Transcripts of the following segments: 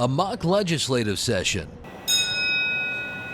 A mock legislative session.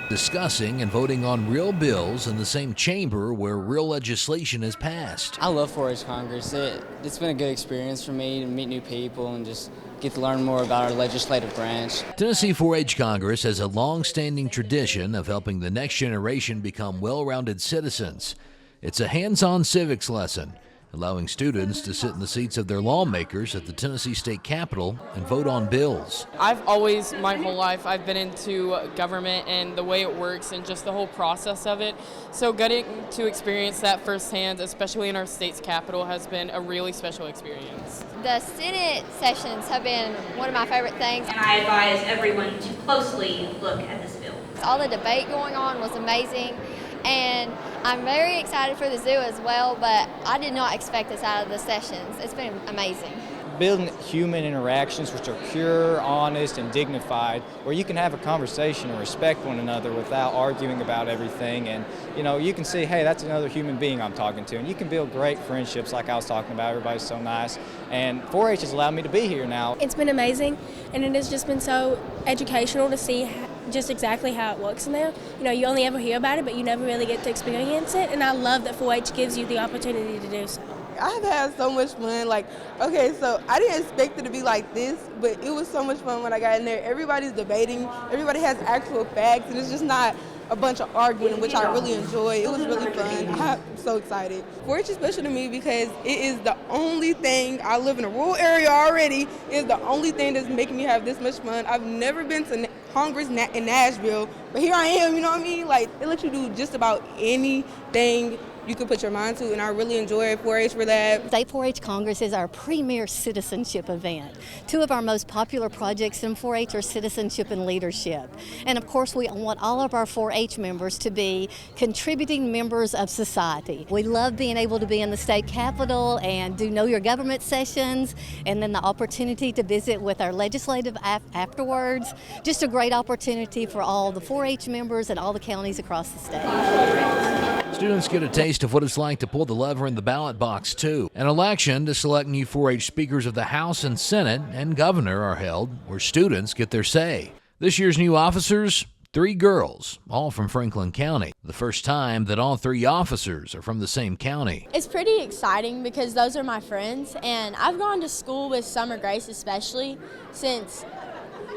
Discussing and voting on real bills in the same chamber where real legislation is passed. I love 4-H Congress. It's been a good experience for me to meet new people and just get to learn more about our legislative branch. Tennessee 4-H Congress has a long-standing tradition of helping the next generation become well-rounded citizens. It's a hands-on civics lesson, allowing students to sit in the seats of their lawmakers at the Tennessee State Capitol and vote on bills. I've always, my whole life, I've been into government and the way it works and just the whole process of it. So getting to experience that firsthand, especially in our state's capital, has been a really special experience. The Senate sessions have been one of my favorite things. And I advise everyone to closely look at this bill. All the debate going on was amazing. And I'm very excited for the zoo as well, but I did not expect this out of the sessions. It's been amazing. Building human interactions which are pure, honest, and dignified, where you can have a conversation and respect one another without arguing about everything. And you can see, hey, that's another human being I'm talking to. And you can build great friendships like I was talking about. Everybody's so nice. And 4-H has allowed me to be here now. It's been amazing, and it has just been so educational to see just exactly how it works in there. You only ever hear about it, but you never really get to experience it, and I love that 4-H gives you the opportunity to do so. I've had so much fun. So I didn't expect it to be like this, but it was so much fun when I got in there. Everybody's debating, everybody has actual facts, and it's just not a bunch of arguing, which I really enjoy. It was really fun. I'm so excited. 4-H is special to me because it is the only thing, I live in a rural area already, it is the only thing that's making me have this much fun. I've never been to Congress in Nashville, but here I am, you know what I mean? It lets you do just about anything you can put your mind to, and I really enjoy 4-H for that. State 4-H Congress is our premier citizenship event. Two of our most popular projects in 4-H are citizenship and leadership. And of course, we want all of our 4-H members to be contributing members of society. We love being able to be in the state capitol and do know your government sessions, and then the opportunity to visit with our legislative afterwards. Just a great opportunity for all the 4-H members and all the counties across the state. Students get a taste of what it's like to pull the lever in the ballot box, too. An election to select new 4-H speakers of the House and Senate and governor are held, where students get their say. This year's new officers, 3 girls, all from Franklin County. The first time that all 3 officers are from the same county. It's pretty exciting because those are my friends, and I've gone to school with Summer Grace especially since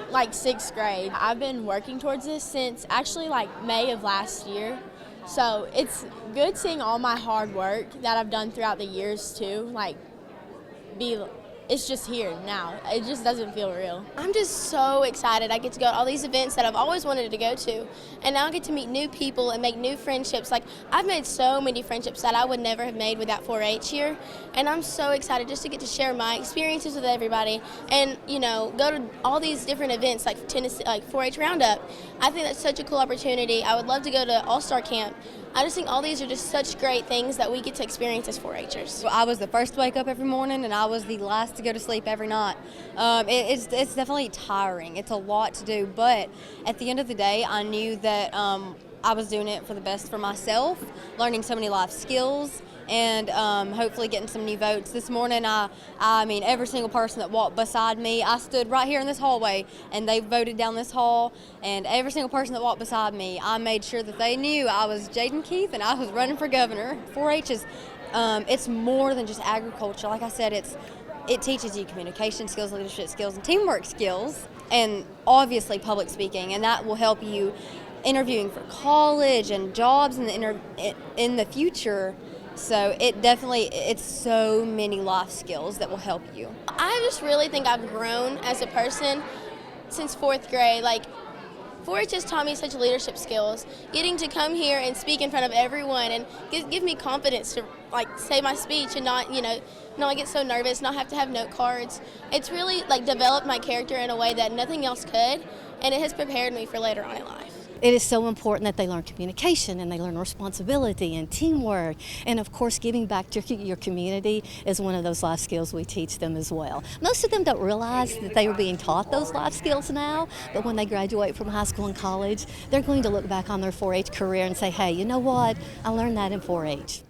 6th grade. I've been working towards this since actually May of last year. So it's good seeing all my hard work that I've done throughout the years too, it's just here now. It just doesn't feel real. I'm just so excited. I get to go to all these events that I've always wanted to go to, and now I get to meet new people and make new friendships. I've made so many friendships that I would never have made without 4-H here, and I'm so excited just to get to share my experiences with everybody and go to all these different events like Tennessee, 4-H Roundup. I think that's such a cool opportunity. I would love to go to All-Star Camp. I just think all these are just such great things that we get to experience as 4-Hers. I was the first to wake up every morning, and I was the last to go to sleep every night. It's definitely tiring. It's a lot to do, but at the end of the day, I knew that I was doing it for the best for myself, learning so many life skills, and hopefully getting some new votes. This morning, I mean, every single person that walked beside me, I stood right here in this hallway, and they voted down this hall, and every single person that walked beside me, I made sure that they knew I was Jaden Keith and I was running for governor. 4-H is, it's more than just agriculture. Like I said, it teaches you communication skills, leadership skills, and teamwork skills, and obviously public speaking, and that will help you interviewing for college and jobs in the future. So it's so many life skills that will help you. I just really think I've grown as a person since 4th grade. 4-H has taught me such leadership skills. Getting to come here and speak in front of everyone and give me confidence to say my speech and not get so nervous, not have to have note cards. It's really developed my character in a way that nothing else could, and it has prepared me for later on in life. It is so important that they learn communication and they learn responsibility and teamwork. And of course, giving back to your community is one of those life skills we teach them as well. Most of them don't realize that they were being taught those life skills now, but when they graduate from high school and college, they're going to look back on their 4-H career and say, hey, you know what? I learned that in 4-H.